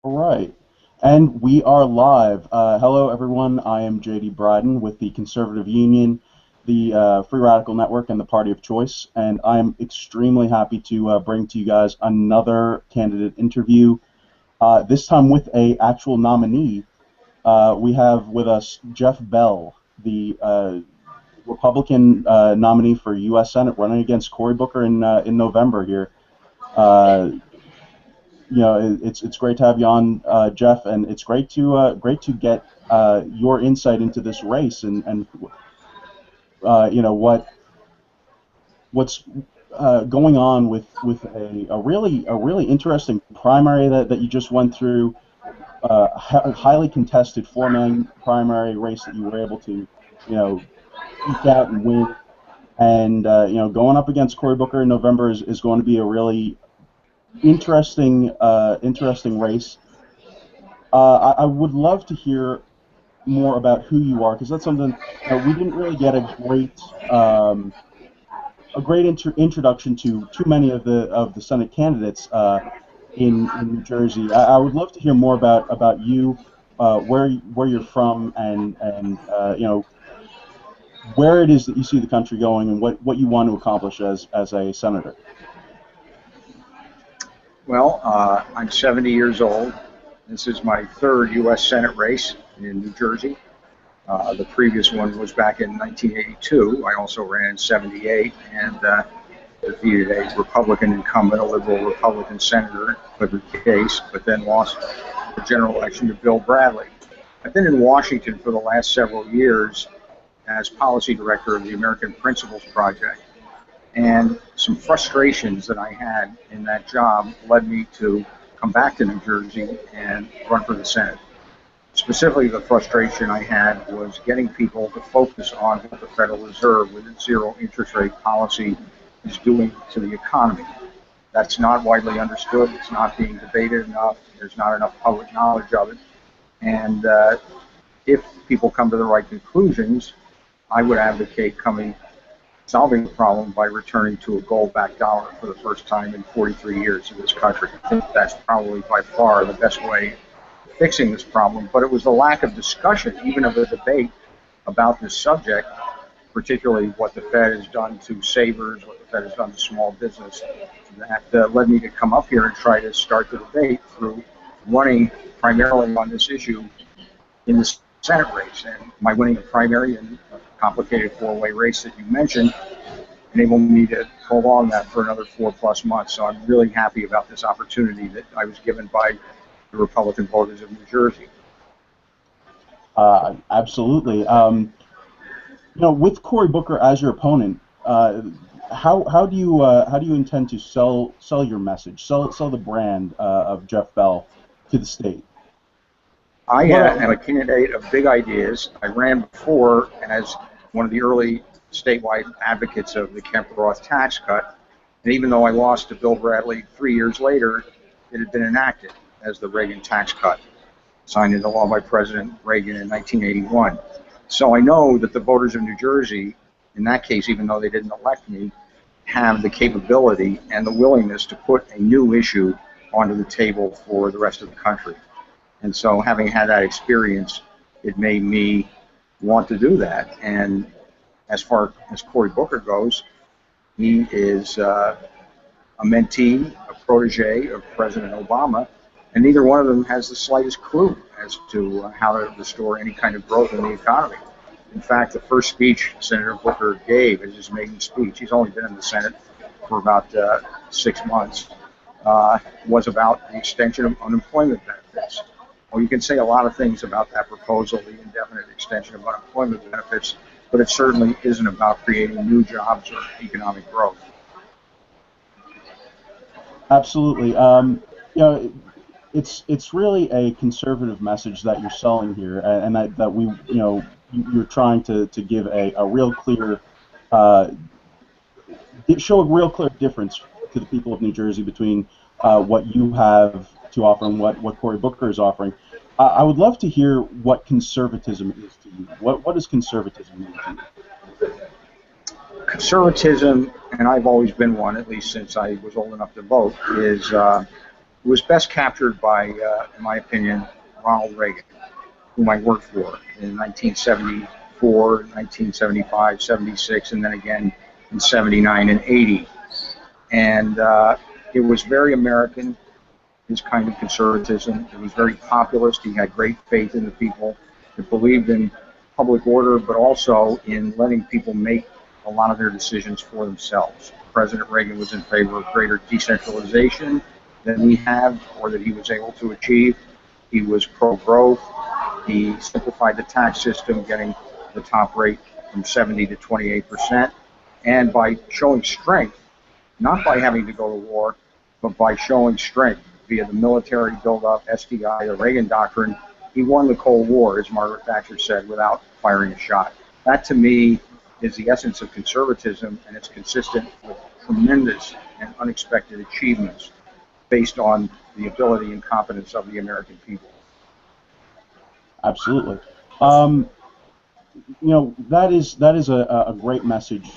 All right. And we are live. Hello, everyone. I am JD Bryden with the Conservative Union, the Free Radical Network, and the Party of Choice. And I'm extremely happy to bring to you guys another candidate interview, this time with a actual nominee. We have with us Jeff Bell, the Republican nominee for U.S. Senate, running against Cory Booker in November here. Uh, it's great to have you on, Jeff, and it's great to get your insight into this race and what's going on with a really interesting primary that you just went through, a highly contested four-man primary race that you were able to eke out and win, and going up against Cory Booker in November is going to be a really interesting race. I would love to hear more about who you are, because that's something we didn't really get um, a great introduction to too many of the Senate candidates in New Jersey. I would love to hear more about you, where you're from, and where it is that you see the country going, and what you want to accomplish as a senator. Well, I'm 70 years old. This is my third U.S. Senate race in New Jersey. The previous one was back in 1982. I also ran in 78 and defeated a Republican incumbent, a liberal Republican senator, Clifford Case, but then lost the general election to Bill Bradley. I've been in Washington for the last several years as policy director of the American Principles Project. And some frustrations that I had in that job led me to come back to New Jersey and run for the Senate. Specifically, the frustration I had was getting people to focus on what the Federal Reserve, with its zero interest rate policy, is doing to the economy. That's not widely understood. It's not being debated enough. There's not enough public knowledge of it. And if people come to the right conclusions, I would advocate solving the problem by returning to a gold-backed dollar for the first time in 43 years in this country. I think that's probably by far the best way of fixing this problem, but it was the lack of discussion, even of a debate about this subject, particularly what the Fed has done to savers, what the Fed has done to small business, that led me to come up here and try to start the debate through running primarily on this issue in the Senate race. And my winning the primary in a complicated four-way race that you mentioned enabled me to prolong that for another 4+ months. So I'm really happy about this opportunity that I was given by the Republican voters of New Jersey. Absolutely. With Cory Booker as your opponent, how do you intend to sell your message, sell the brand of Jeff Bell to the state? I am a candidate of big ideas. I ran before as one of the early statewide advocates of the Kemp-Roth tax cut, and even though I lost to Bill Bradley 3 years later, it had been enacted as the Reagan tax cut, signed into law by President Reagan in 1981. So I know that the voters of New Jersey, in that case, even though they didn't elect me, have the capability and the willingness to put a new issue onto the table for the rest of the country. And so having had that experience, it made me want to do that. And as far as Cory Booker goes, he is a mentee, a protege of President Obama, and neither one of them has the slightest clue as to how to restore any kind of growth in the economy. In fact, the first speech Senator Booker gave is his maiden speech. He's only been in the Senate for about 6 months. Was about the extension of unemployment benefits. Well, you can say a lot of things about that proposal, the indefinite extension of unemployment benefits, but it certainly isn't about creating new jobs or economic growth. Absolutely. It's really a conservative message that you're selling here, and that you're trying to give a real clear, show a real clear difference to the people of New Jersey between what you have to offer and what Cory Booker is offering. I would love to hear what conservatism is to you. What does conservatism mean to you? Conservatism, and I've always been one, at least since I was old enough to vote, is It was best captured by, in my opinion, Ronald Reagan, whom I worked for in 1974, 1975, 76, and then again in 79 and 80. And it was very American, his kind of conservatism. It was very populist. He had great faith in the people. It believed in public order, but also in letting people make a lot of their decisions for themselves. President Reagan was in favor of greater decentralization than we have, or that he was able to achieve. He was pro-growth. He simplified the tax system, getting the top rate from 70 to 28%. And by showing strength, not by having to go to war, but by showing strength via the military buildup, SDI, the Reagan Doctrine, he won the Cold War, as Margaret Thatcher said, without firing a shot. That, to me, is the essence of conservatism, and it's consistent with tremendous and unexpected achievements based on the ability and competence of the American people. Absolutely. You know, that is a great message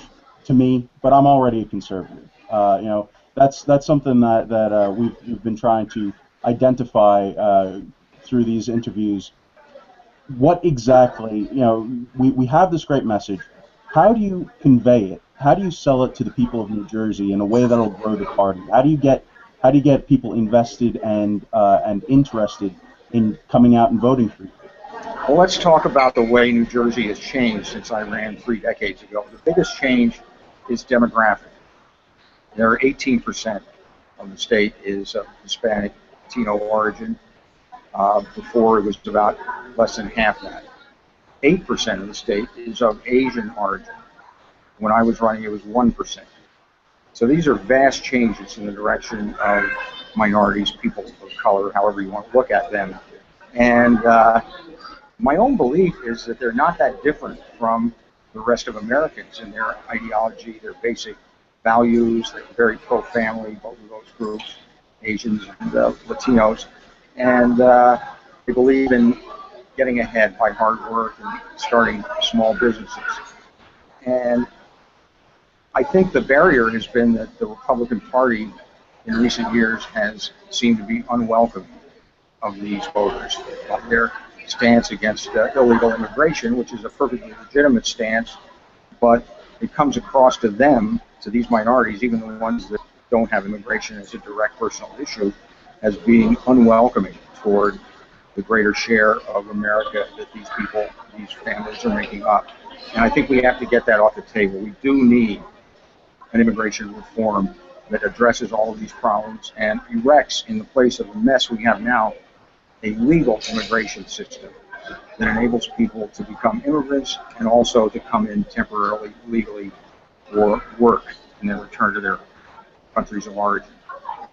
to me, but I'm already a conservative. You know, that's something that we've been trying to identify through these interviews. What exactly, you know, we have this great message. How do you convey it? How do you sell it to the people of New Jersey in a way that'll grow the party? How do you get people invested and interested in coming out and voting for you? Well, let's talk about the way New Jersey has changed since I ran 3 decades ago. The biggest change is demographic. There are 18% of the state is of Hispanic, Latino origin. Before it was about less than half that. 8% of the state is of Asian origin. When I was running, it was 1%. So these are vast changes in the direction of minorities, people of color, however you want to look at them. And my own belief is that they're not that different from the rest of Americans in their ideology, their basic values. They're very pro-family, both of those groups, Asians and Latinos. And they believe in getting ahead by hard work and starting small businesses. And I think the barrier has been that the Republican Party in recent years has seemed to be unwelcoming of these voters. Their stance against illegal immigration, which is a perfectly legitimate stance, but it comes across to them, to these minorities, even the ones that don't have immigration as a direct personal issue, as being unwelcoming toward the greater share of America that these people, these families are making up. And I think we have to get that off the table. We do need an immigration reform that addresses all of these problems and erects, in the place of the mess we have now, a legal immigration system that enables people to become immigrants and also to come in temporarily, legally, for work and then return to their countries of origin.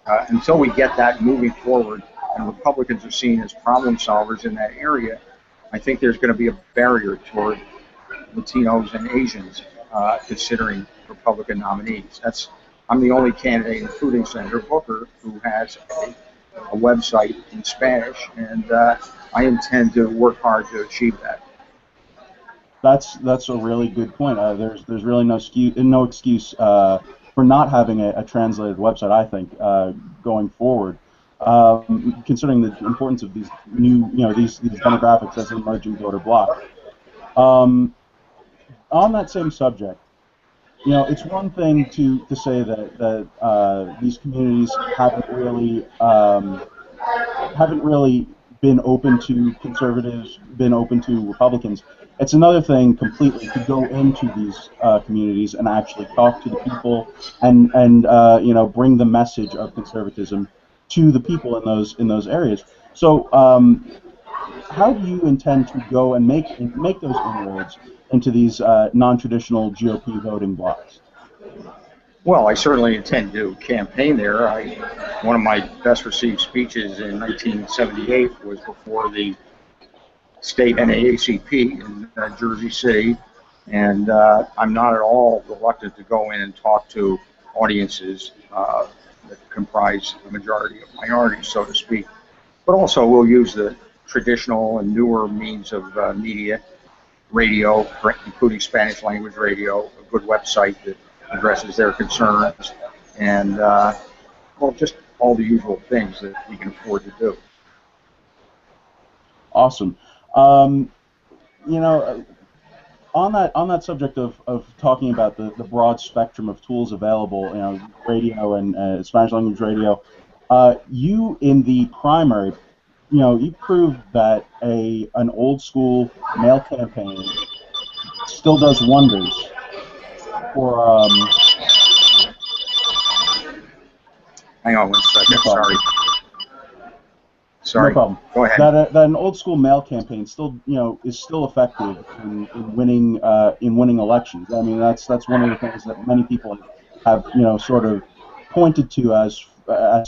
Until we get that moving forward, and Republicans are seen as problem solvers in that area, I think there's going to be a barrier toward Latinos and Asians considering Republican nominees. I'm the only candidate, including Senator Booker, who has a website in Spanish, and I intend to work hard to achieve that. That's a really good point. There's really no excuse for not having a translated website, I think, going forward. Considering the importance of these new, these demographics as an emerging voter bloc. On that same subject, it's one thing to say that these communities haven't really been open to conservatives, been open to Republicans. It's another thing completely to go into these communities and actually talk to the people and bring the message of conservatism to the people in those areas. So, how do you intend to go and make those inroads into these non-traditional GOP voting blocks? Well, I certainly intend to campaign there. One of my best received speeches in 1978 was before the state NAACP in Jersey City, and I'm not at all reluctant to go in and talk to audiences that comprise the majority of minorities, so to speak. But also we'll use the traditional and newer means of media, radio, including Spanish language radio, a good website that addresses their concerns, and just all the usual things that he can afford to do. Awesome. You know, on that subject of talking about the broad spectrum of tools available, you know, radio and Spanish language radio, you in the primary, you know, you proved that an old school mail campaign still does wonders for. Hang on one second. No Sorry. problem. Go ahead. That an old school mail campaign still, you know, is still effective in winning elections. I mean, that's one of the things that many people have, you know, sort of pointed to as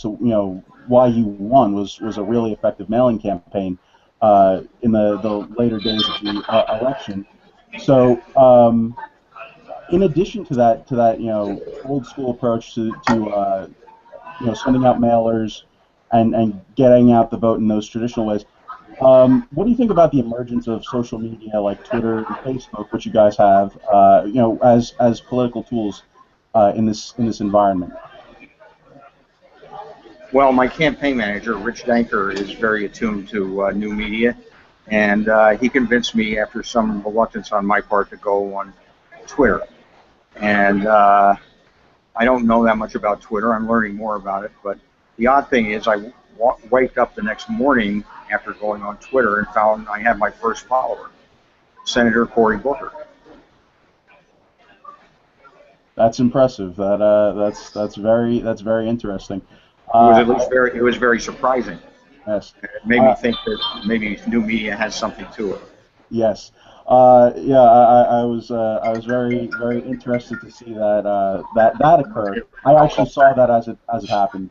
to, you know, why you won was a really effective mailing campaign in the later days of the election. So in addition to that, you know, old school approach to you know, sending out mailers and getting out the vote in those traditional ways. What do you think about the emergence of social media like Twitter and Facebook, which you guys have, you know, as political tools in this environment? Well, my campaign manager, Rich Danker, is very attuned to new media, and he convinced me after some reluctance on my part to go on Twitter. And I don't know that much about Twitter. I'm learning more about it, but the odd thing is I waked up the next morning after going on Twitter and found I had my first follower, Senator Cory Booker. That's impressive. That's very interesting. It was very surprising. Yes. It made me think that maybe new media has something to it. Yes. Yeah, I was very interested to see that occur. I actually saw that as it happened.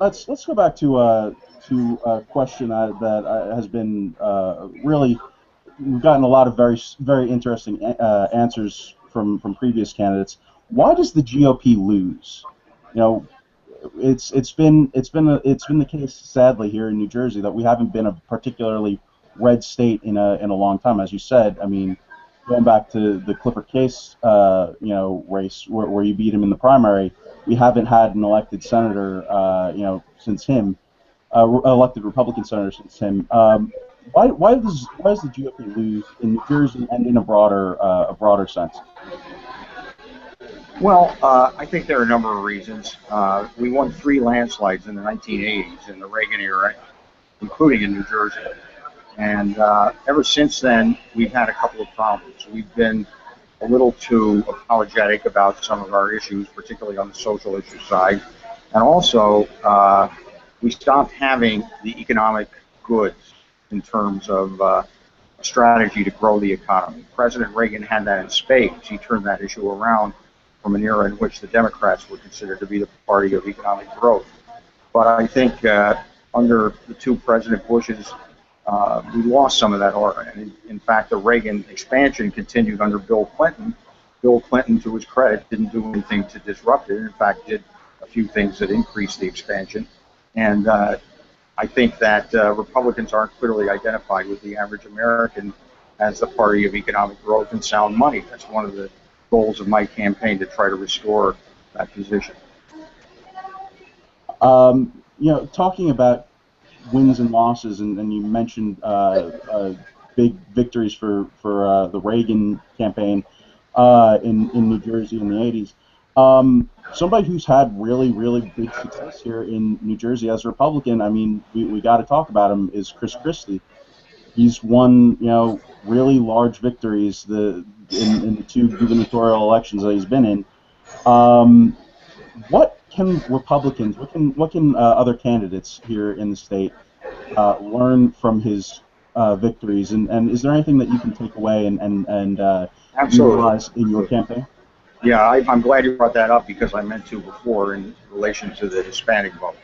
Let's go back to a question that has been really, we've gotten a lot of very interesting answers from previous candidates. Why does the GOP lose? You know, it's been the case, sadly, here in New Jersey, that we haven't been a particularly red state in a long time. As you said, I mean, going back to the Clifford Case, you know, race where you beat him in the primary, we haven't had an elected senator, you know, since him, elected Republican senator since him. Why does the GOP lose in New Jersey and in a broader sense? Well, I think there are a number of reasons. We won 3 landslides in the 1980s in the Reagan era, including in New Jersey. And ever since then, we've had a couple of problems. We've been a little too apologetic about some of our issues, particularly on the social issue side. And also, we stopped having the economic goods in terms of a strategy to grow the economy. President Reagan had that in spades. He turned that issue around from an era in which the Democrats were considered to be the party of economic growth. But I think under the 2 President Bushes, we lost some of that aura. And in fact, the Reagan expansion continued under Bill Clinton. Bill Clinton, to his credit, didn't do anything to disrupt it. In fact, did a few things that increased the expansion. And I think that Republicans aren't clearly identified with the average American as the party of economic growth and sound money. That's one of the goals of my campaign, to try to restore that position. You know, talking about wins and losses, and you mentioned big victories for the Reagan campaign in New Jersey in the 80s. Somebody who's had really big success here in New Jersey as a Republican, I mean, we got to talk about him, is Chris Christie. He's won, you know, really large victories in the 2 gubernatorial elections that he's been in. What can Republicans, what can other candidates here in the state learn from his victories, and is there anything that you can take away and utilize in your campaign? Yeah, I'm glad you brought that up, because I meant to before in relation to the Hispanic vote.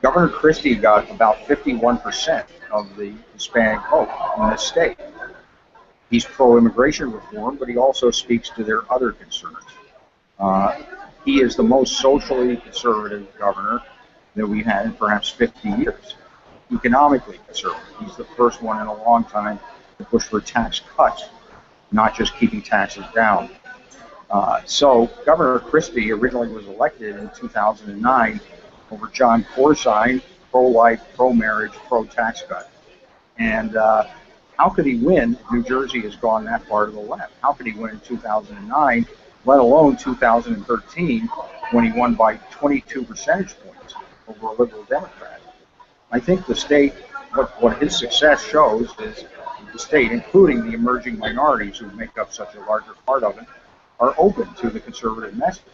Governor Christie got about 51% of the Hispanic vote in this state. He's pro-immigration reform, but he also speaks to their other concerns. He is the most socially conservative governor that we've had in perhaps 50 years. Economically conservative. He's the first one in a long time to push for tax cuts, not just keeping taxes down. So Governor Christie originally was elected in 2009 over John Corzine, pro-life, pro-marriage, pro-tax cut. And how could he win if New Jersey has gone that far to the left? How could he win in 2009, let alone 2013, when he won by 22 percentage points over a liberal Democrat? I think the state, what his success shows is the state, including the emerging minorities who make up such a larger part of it, are open to the conservative message.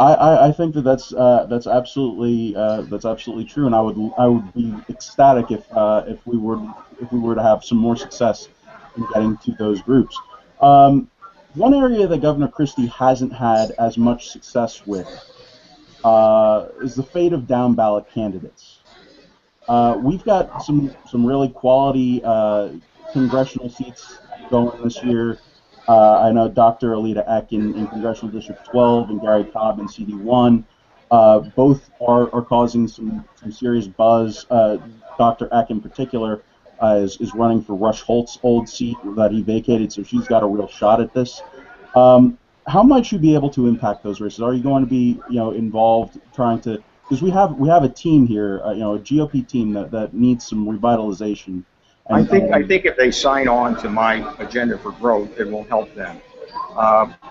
I think that that's absolutely true, and I would be ecstatic if we were to have some more success in getting to those groups. One area that Governor Christie hasn't had as much success with is the fate of down-ballot candidates. We've got some really quality congressional seats going this year. I know Dr. Alita Eck in Congressional District 12 and Gary Cobb in CD1. Both are causing some serious buzz. Dr. Eck in particular is running for Rush Holt's old seat that he vacated, so she's got a real shot at this. How might you be able to impact those races? Are you going to be involved trying to, because we have a team here, a GOP team that needs some revitalization. I think if they sign on to my agenda for growth, it will help them.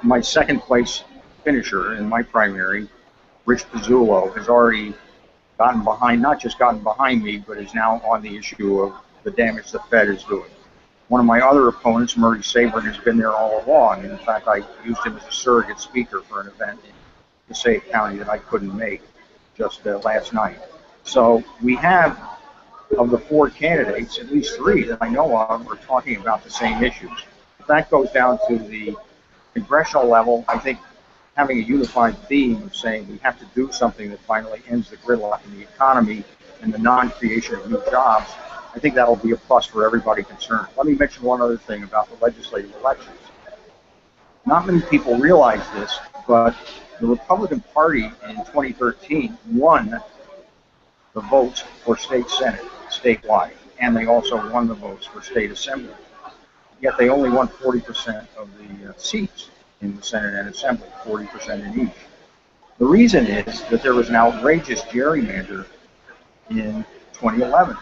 My second place finisher in my primary, Rich Pizzullo, has already gotten behind, not just gotten behind me, but is now on the issue of the damage the Fed is doing. One of my other opponents, Murray Sabrin, has been there all along. And in fact, I used him as a surrogate speaker for an event in Passaic County that I couldn't make just last night. So we have, of the four candidates, at least three that I know of are talking about the same issues. If that goes down to the congressional level, I think having a unified theme of saying we have to do something that finally ends the gridlock in the economy and the non-creation of new jobs, I think that'll be a plus for everybody concerned. Let me mention one other thing about the legislative elections. Not many people realize this, but the Republican Party in 2013 won the votes for state senate statewide, and they also won the votes for state assembly. Yet they only won 40% of the seats in the Senate and Assembly, 40% in each. The reason is that there was an outrageous gerrymander in 2011.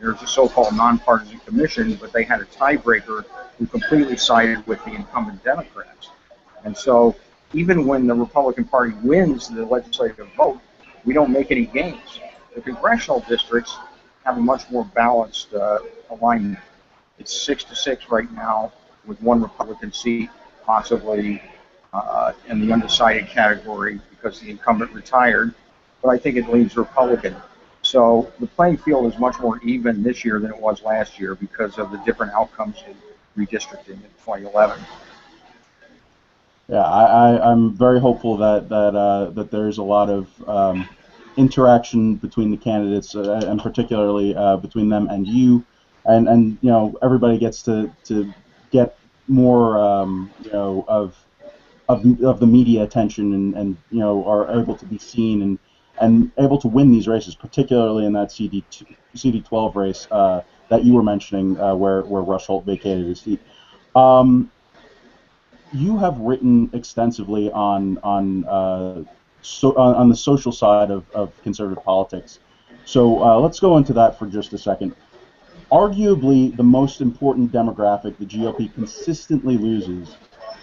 There's a so-called nonpartisan commission, but they had a tiebreaker who completely sided with the incumbent Democrats. And so even when the Republican Party wins the legislative vote, we don't make any gains. The congressional districts have a much more balanced alignment. It's 6-6 right now, with one Republican seat possibly in the undecided category because the incumbent retired, but I think it leaves Republican. So the playing field is much more even this year than it was last year because of the different outcomes in redistricting in 2011. Yeah, I'm very hopeful that there's a lot of interaction between the candidates, and particularly between them and you, and everybody gets to get more of the media attention and are able to be seen and able to win these races, particularly in that CD12 race that you were mentioning, where Rush Holt vacated his seat. You have written extensively on the social side of conservative politics. So let's go into that for just a second. Arguably, the most important demographic the GOP consistently loses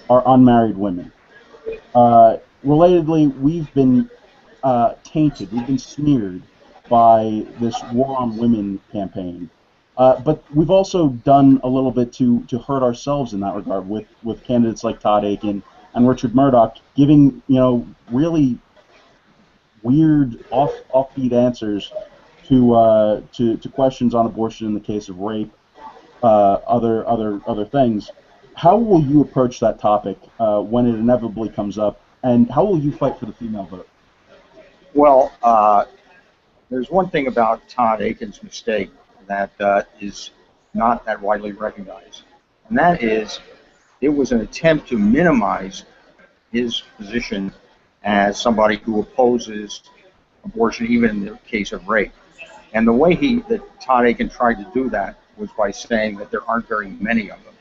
are unmarried women. Relatedly, we've been tainted, we've been smeared by this War on Women campaign. But we've also done a little bit to hurt ourselves in that regard with candidates like Todd Akin and Richard Murdoch giving really weird offbeat answers to questions on abortion in the case of rape, other things. How will you approach that topic when it inevitably comes up, and how will you fight for the female vote? Well, there's one thing about Todd Akin's mistake that is not that widely recognized, and that is it was an attempt to minimize his position as somebody who opposes abortion, even in the case of rape. And the way that Todd Akin tried to do that was by saying that there aren't very many of them.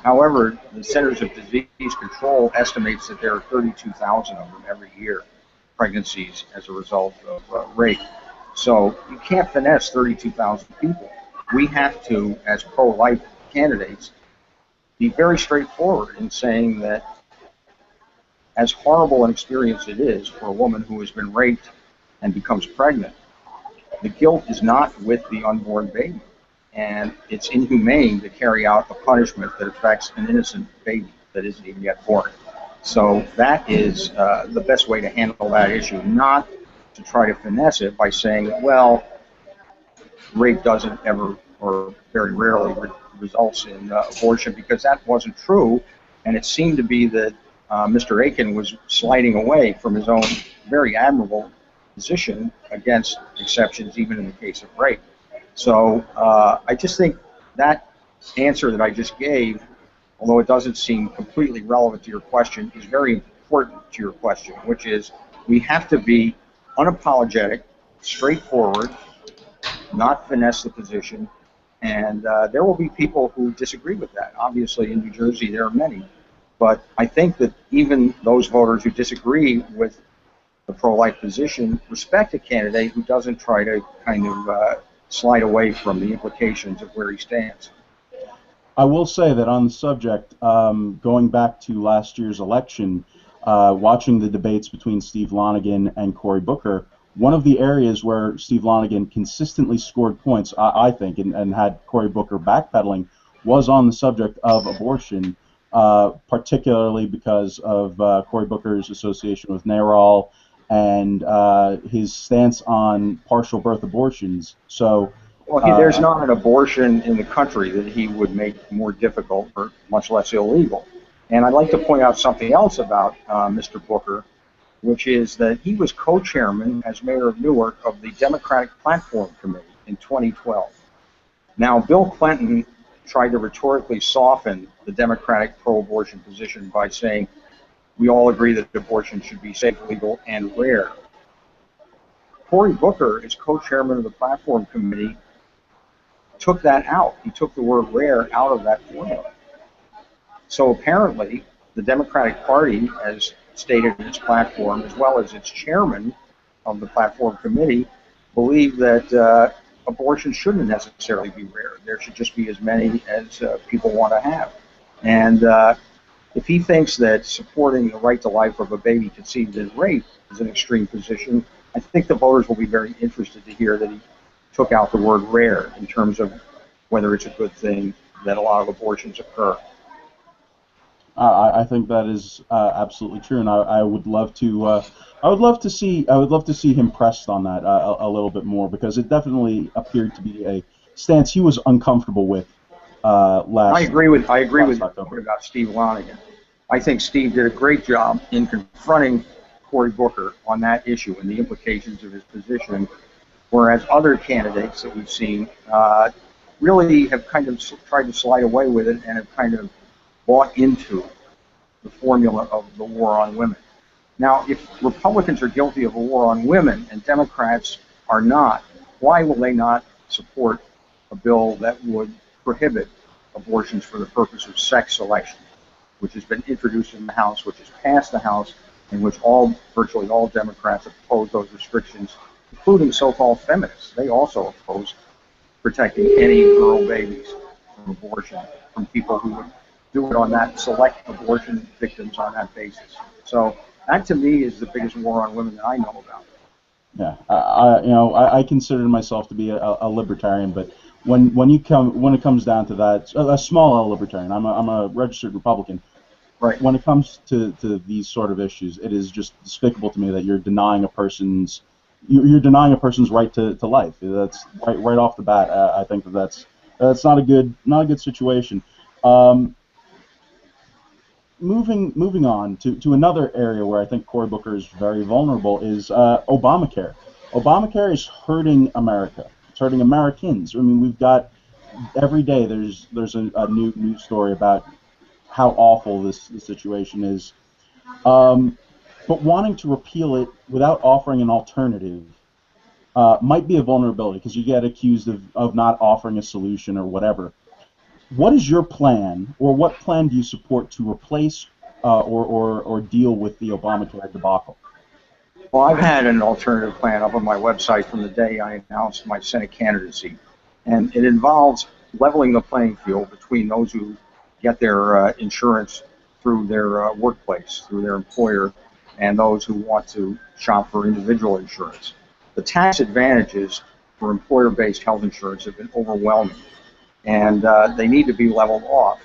However, the Centers of Disease Control estimates that there are 32,000 of them every year, pregnancies as a result of rape. So you can't finesse 32,000 people. We have to, as pro-life candidates, be very straightforward in saying that as horrible an experience it is for a woman who has been raped and becomes pregnant, the guilt is not with the unborn baby. And it's inhumane to carry out a punishment that affects an innocent baby that isn't even yet born. So that is the best way to handle that issue, not to try to finesse it by saying, well, rape doesn't ever or very rarely results in abortion, because that wasn't true. And it seemed to be that Mr. Aiken was sliding away from his own very admirable position against exceptions, even in the case of rape. So I just think that answer that I just gave, although it doesn't seem completely relevant to your question, is very important to your question, which is we have to be unapologetic, straightforward, not finesse the position, and there will be people who disagree with that. Obviously, in New Jersey, there are many. But I think that even those voters who disagree with the pro-life position respect a candidate who doesn't try to kind of slide away from the implications of where he stands. I will say that on the subject, going back to last year's election, watching the debates between Steve Lonegan and Cory Booker, one of the areas where Steve Lonegan consistently scored points, I think, and had Cory Booker backpedaling, was on the subject of abortion, particularly because of Cory Booker's association with NARAL and his stance on partial birth abortions. So, well, there's not an abortion in the country that he would make more difficult or much less illegal. And I'd like to point out something else about Mr. Booker, which is that he was co-chairman as mayor of Newark of the Democratic Platform Committee in 2012. Now, Bill Clinton tried to rhetorically soften the Democratic pro-abortion position by saying, we all agree that abortion should be safe, legal, and rare. Cory Booker, as co-chairman of the Platform Committee, took that out. He took the word rare out of that formula. So apparently, the Democratic Party, as stated in its platform, as well as its chairman of the Platform Committee, believe that abortion shouldn't necessarily be rare. There should just be as many as people want to have. And if he thinks that supporting the right to life of a baby conceived in rape is an extreme position, I think the voters will be very interested to hear that he took out the word rare in terms of whether it's a good thing that a lot of abortions occur. I think that is absolutely true, and I would love to. I would love to see him pressed on that a little bit more, because it definitely appeared to be a stance he was uncomfortable with last. I agree with about Steve Lonegan. I think Steve did a great job in confronting Cory Booker on that issue and the implications of his position, whereas other candidates that we've seen really have kind of tried to slide away with it and have kind of bought into the formula of the war on women. Now, if Republicans are guilty of a war on women and Democrats are not, why will they not support a bill that would prohibit abortions for the purpose of sex selection, which has been introduced in the House, which has passed the House, in which virtually all Democrats oppose those restrictions, including so-called feminists. They also oppose protecting any girl babies from abortion, from people who would do it on that, select abortion victims on that basis. So that, to me, is the biggest war on women that I know about. Yeah, I consider myself to be a libertarian, but when it comes down to that, a small L libertarian. I'm a registered Republican. Right. When it comes to these sort of issues, it is just despicable to me that you're denying a person's right to life. That's right off the bat. I think that's not a good situation. Moving on to another area where I think Cory Booker is very vulnerable is Obamacare. Obamacare is hurting America. It's hurting Americans. I mean, we've got every day there's a new news story about how awful this situation is. But wanting to repeal it without offering an alternative might be a vulnerability, because you get accused of not offering a solution or whatever. what is your plan, or what plan do you support to replace or deal with the Obamacare debacle? Well, I've had an alternative plan up on my website from the day I announced my Senate candidacy, and it involves leveling the playing field between those who get their insurance through their workplace, through their employer, and those who want to shop for individual insurance. The tax advantages for employer-based health insurance have been overwhelming, and they need to be leveled off.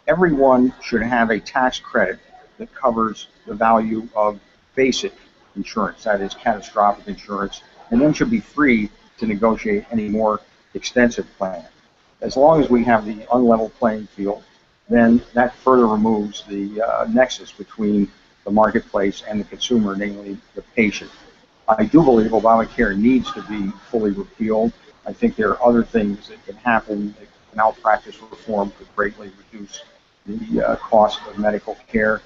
Everyone should have a tax credit that covers the value of basic insurance, that is catastrophic insurance, and then should be free to negotiate any more extensive plan. As long as we have the unlevel playing field, then that further removes the nexus between the marketplace and the consumer, namely the patient. I do believe Obamacare needs to be fully repealed. I think there are other things that can happen. Malpractice reform could greatly reduce the cost of medical care,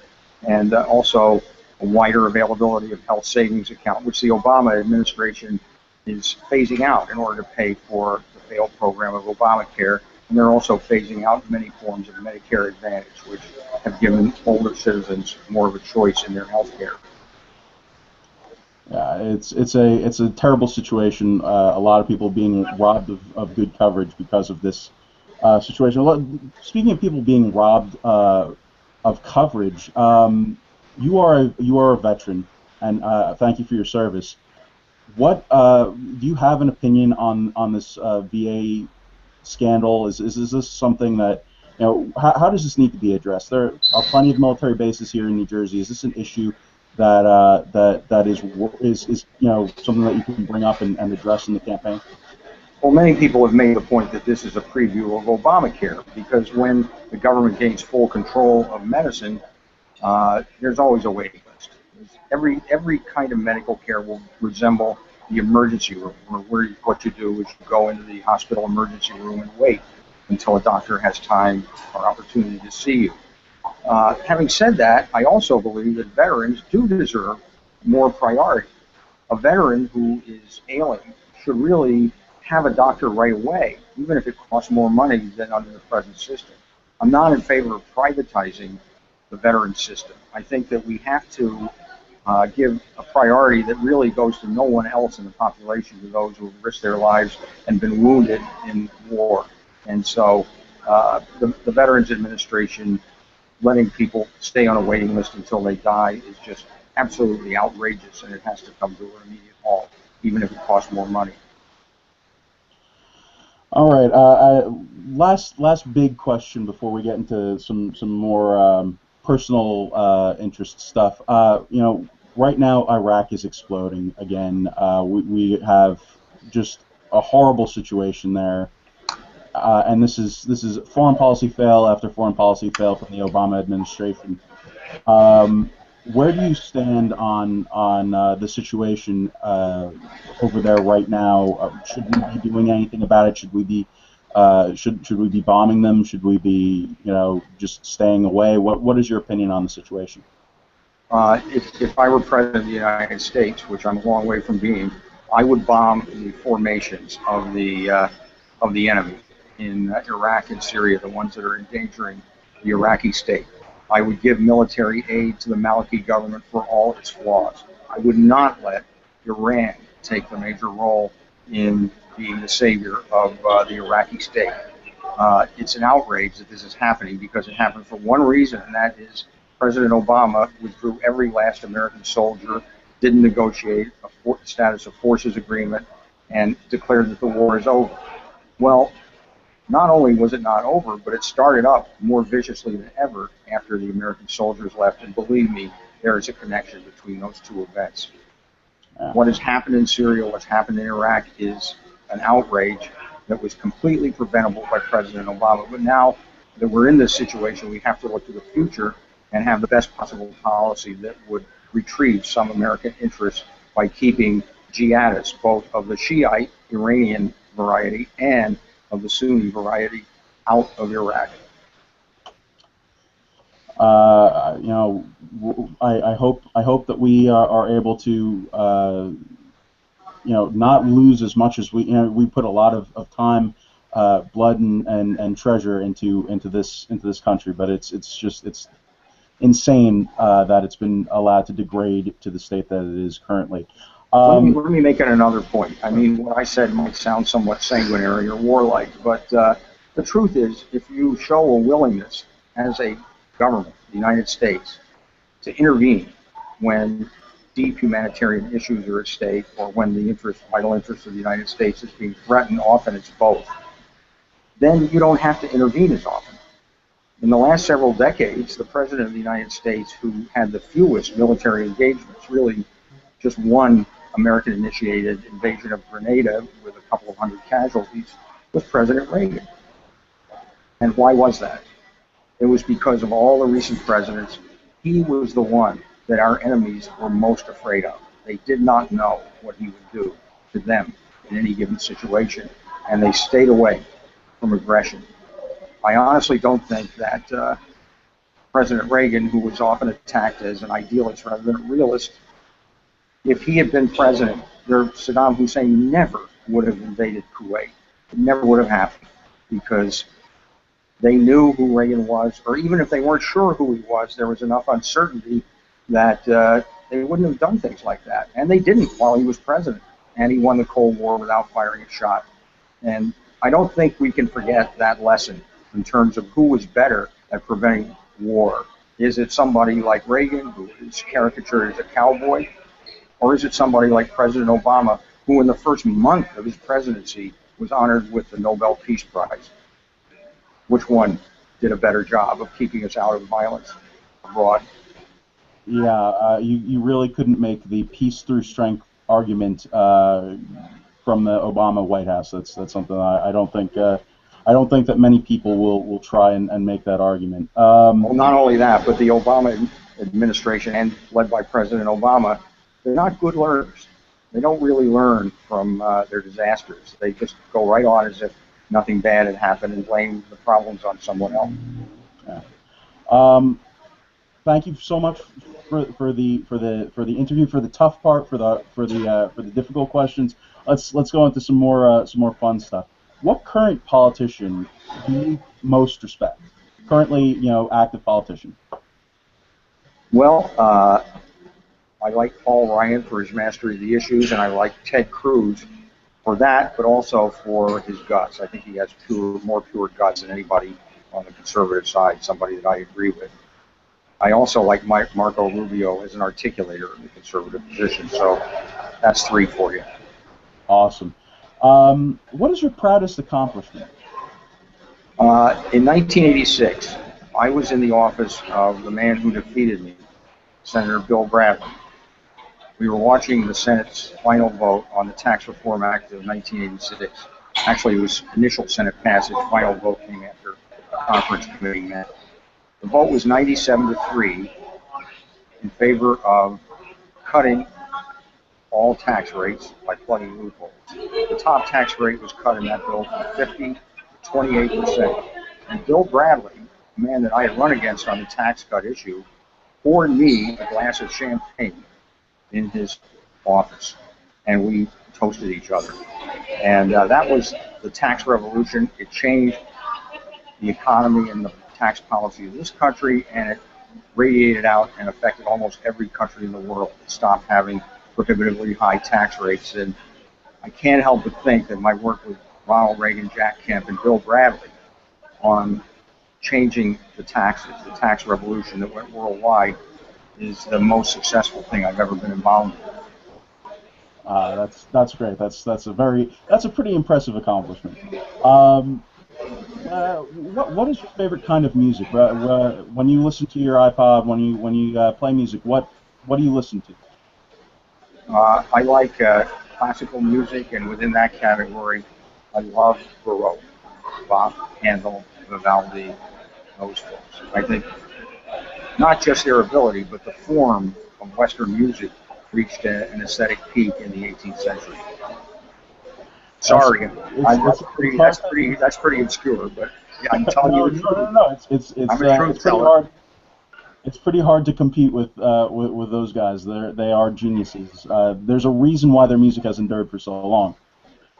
and also a wider availability of health savings account, which the Obama administration is phasing out in order to pay for the failed program of Obamacare. And they're also phasing out many forms of Medicare Advantage, which have given older citizens more of a choice in their health care. Yeah, it's a terrible situation. A lot of people being robbed of good coverage because of this situation. Speaking of people being robbed of coverage, you are a veteran, and thank you for your service. What do you have an opinion on this VA scandal? Is this something that, how does this need to be addressed? There are plenty of military bases here in New Jersey. Is this an issue that is something that you can bring up and address in the campaign? Well, many people have made the point that this is a preview of Obamacare, because when the government gains full control of medicine, there's always a waiting list. Every kind of medical care will resemble the emergency room, where what you do is you go into the hospital emergency room and wait until a doctor has time or opportunity to see you. Having said that, I also believe that veterans do deserve more priority. A veteran who is ailing should really have a doctor right away, even if it costs more money than under the present system. I'm not in favor of privatizing the veteran system. I think that we have to give a priority that really goes to no one else in the population, to those who have risked their lives and been wounded in war. And so the Veterans Administration letting people stay on a waiting list until they die is just absolutely outrageous, and it has to come to an immediate halt, even if it costs more money. All right. Last big question before we get into some more personal interest stuff. Right now Iraq is exploding again. We have just a horrible situation there, and this is foreign policy fail after foreign policy fail from the Obama administration. Where do you stand on the situation over there right now? Should we be doing anything about it? Should we be should we be bombing them? Should we be just staying away? What is your opinion on the situation? If I were president of the United States, which I'm a long way from being, I would bomb the formations of the enemy in Iraq and Syria, the ones that are endangering the Iraqi state. I would give military aid to the Maliki government for all its flaws. I would not let Iran take the major role in being the savior of the Iraqi state. It's an outrage that this is happening, because it happened for one reason, and that is President Obama withdrew every last American soldier, didn't negotiate a status of forces agreement, and declared that the war is over. Well, not only was it not over, but it started up more viciously than ever after the American soldiers left. And believe me, there is a connection between those two events. What has happened in Syria, what's happened in Iraq, is an outrage that was completely preventable by President Obama. But now that we're in this situation, we have to look to the future and have the best possible policy that would retrieve some American interests by keeping jihadists, both of the Shiite Iranian variety and of the Sunni variety, out of Iraq. I hope that we are able to not lose as much as we put a lot of time blood and treasure into this country. But it's insane that it's been allowed to degrade to the state that it is currently. Let me make it another point. I mean, what I said might sound somewhat sanguinary or warlike, but the truth is, if you show a willingness as a government, the United States, to intervene when deep humanitarian issues are at stake or when the vital interest of the United States is being threatened, often it's both, then you don't have to intervene as often. In the last several decades, the President of the United States, who had the fewest military engagements, really just one American-initiated invasion of Grenada with a couple of hundred casualties, was President Reagan. And why was that? It was because of all the recent presidents. He was the one that our enemies were most afraid of. They did not know what he would do to them in any given situation, and they stayed away from aggression. I honestly don't think that President Reagan, who was often attacked as an idealist rather than a realist, if he had been president, Saddam Hussein never would have invaded Kuwait. It never would have happened, because they knew who Reagan was, or even if they weren't sure who he was, there was enough uncertainty that they wouldn't have done things like that. And they didn't while he was president. And he won the Cold War without firing a shot. And I don't think we can forget that lesson in terms of who was better at preventing war. Is it somebody like Reagan, who is caricatured as a cowboy? Or is it somebody like President Obama, who in the first month of his presidency was honored with the Nobel Peace Prize? Which one did a better job of keeping us out of violence abroad? Yeah, you really couldn't make the peace through strength argument from the Obama White House. That's something I don't think that many people will try and make that argument. Well, not only that, but the Obama administration, and led by President Obama, they're not good learners. They don't really learn from their disasters. They just go right on as if nothing bad had happened and blame the problems on someone else. Yeah. Thank you so much for the interview, for the tough part, for the difficult questions. Let's go into some more fun stuff. What current politician do you most respect? Currently, active politician. Well, I like Paul Ryan for his mastery of the issues, and I like Ted Cruz for that, but also for his guts. I think he has more pure guts than anybody on the conservative side, somebody that I agree with. I also like Marco Rubio as an articulator of the conservative position, so that's 3 for you. Awesome. What is your proudest accomplishment? In 1986, I was in the office of the man who defeated me, Senator Bill Bradley. We were watching the Senate's final vote on the Tax Reform Act of 1986. Actually, it was initial Senate passage. Final vote came after a conference committee met. The vote was 97-3 in favor of cutting all tax rates by plugging loopholes. The top tax rate was cut in that bill from 50 to 28%. And Bill Bradley, a man that I had run against on the tax cut issue, poured me a glass of champagne in his office, and we toasted each other. And that was the tax revolution. It changed the economy and the tax policy of this country, and it radiated out and affected almost every country in the world. It stopped having prohibitively high tax rates, and I can't help but think that my work with Ronald Reagan, Jack Kemp, and Bill Bradley on changing the taxes, the tax revolution that went worldwide, is the most successful thing I've ever been involved in. That's great. That's a pretty impressive accomplishment. What is your favorite kind of music? When you listen to your iPod, when you play music, what do you listen to? I like classical music, and within that category, I love Baroque, Bach, Handel, Vivaldi, those folks. I think not just their ability, but the form of Western music reached an aesthetic peak in the 18th century. Sorry, that's pretty obscure, but yeah, I'm telling you the truth. No. It's I'm a truth pretty teller. hard. It's pretty hard to compete with those guys. They are geniuses. There's a reason why their music has endured for so long.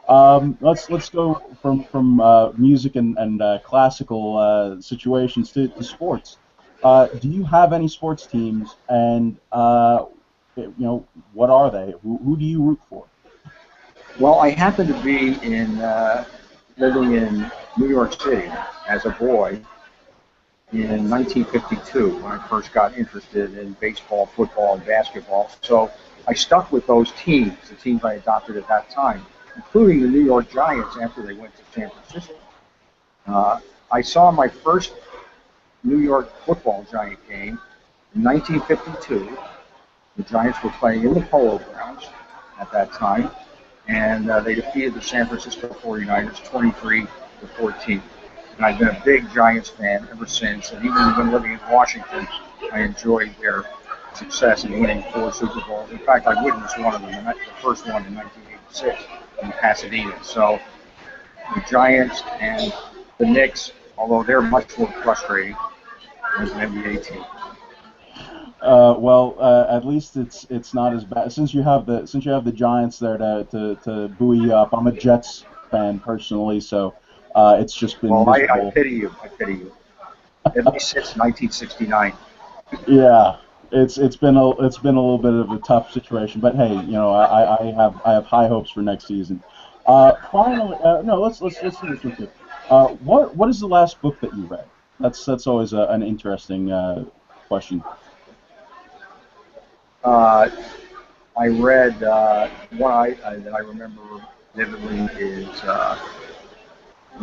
Let's go from music and classical situations to sports. Do you have any sports teams, and what are they? Who do you root for? Well, I happened to be in living in New York City as a boy in 1952 when I first got interested in baseball, football, and basketball. So I stuck with those teams, the teams I adopted at that time, including the New York Giants after they went to San Francisco. I saw my first New York football Giant game in 1952. The Giants were playing in the Polo Grounds at that time, and they defeated the San Francisco 49ers 23 to 14. And I've been a big Giants fan ever since. And even when living in Washington, I enjoyed their success in winning 4 Super Bowls. In fact, I witnessed one of them, the first one in 1986 in Pasadena. So the Giants and the Knicks, although they're much more frustrating as an NBA team. At least it's not as bad since you have the Giants there to buoy you up. I'm a Jets fan personally, so it's just been miserable. I pity you. I pity you. At least since 1969. Yeah, it's been a little bit of a tough situation, but hey, I have high hopes for next season. Finally, no, let's do this real quick. What is the last book that you read? That's always an interesting question. I read one that I remember vividly is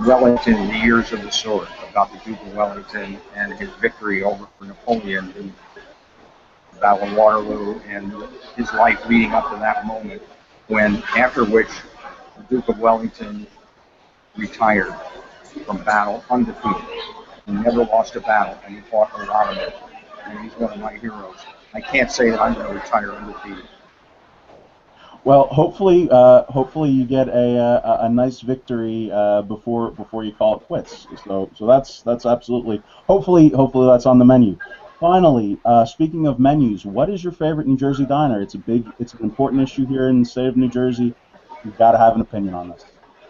Wellington in the Years of the Sword, about the Duke of Wellington and his victory over Napoleon in the Battle of Waterloo, and his life leading up to that moment, after which the Duke of Wellington retired from battle undefeated. He never lost a battle, and he fought a lot of it, and he's one of my heroes. I can't say that I'm going to retire undefeated. Well, hopefully you get a nice victory before you call it quits. So that's absolutely hopefully that's on the menu. Finally, speaking of menus, what is your favorite New Jersey diner? It's an important issue here in the state of New Jersey. You've got to have an opinion on this.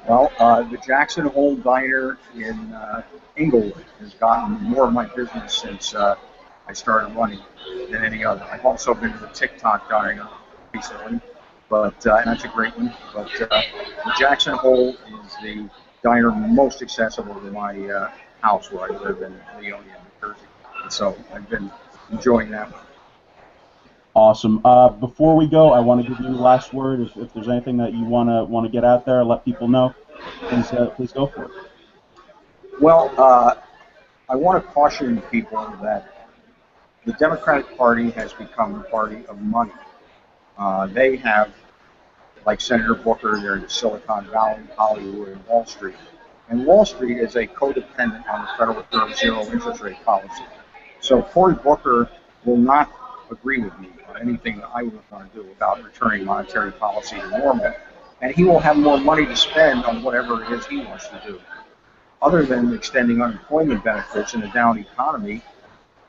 Well, the Jackson Hole Diner in Inglewood has gotten more of my business since I started running than any other. I've also been to the TikTok Diner recently, and that's a great one. But the Jackson Hole is the diner most accessible to my house where I live in Leonia, New Jersey. And so I've been enjoying that one. Awesome. Before we go, I want to give you the last word. If there's anything that you want to get out there, let people know, please go for it. Well, I want to caution people that the Democratic Party has become the party of money. They have, like Senator Booker, they're in Silicon Valley, Hollywood, and Wall Street. And Wall Street is a codependent on the Federal Reserve zero interest rate policy. So Cory Booker will not agree with me on anything that I would want to do about returning monetary policy to normal. And he will have more money to spend on whatever it is he wants to do. Other than extending unemployment benefits in a down economy,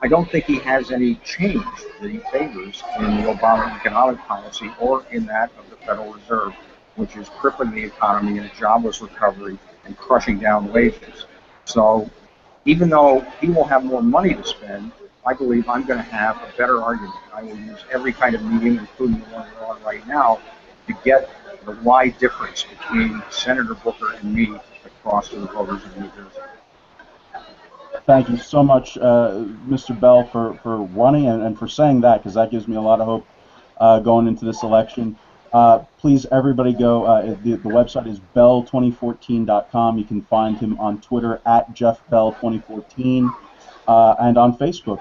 I don't think he has any change that he favors in the Obama economic policy or in that of the Federal Reserve, which is crippling the economy in a jobless recovery and crushing down wages. So even though he will have more money to spend, I believe I'm going to have a better argument. I will use every kind of medium, including the one we're on right now, to get the wide difference between Senator Booker and me across to the voters of New Jersey. Thank you so much, Mr. Bell, for running and for saying that, because that gives me a lot of hope going into this election. Please, everybody go. The website is bell2014.com. You can find him on Twitter at JeffBell2014 and on Facebook,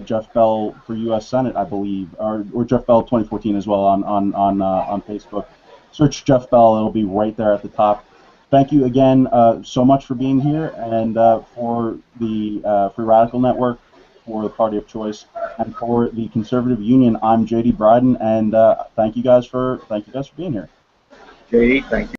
Jeff Bell for U.S. Senate, I believe, or Jeff Bell 2014 as well on Facebook. Search Jeff Bell; it'll be right there at the top. Thank you again so much for being here, and for the Free Radical Network, for the Party of Choice, and for the Conservative Union. I'm JD Bryden, and thank you guys for being here. JD, thank you.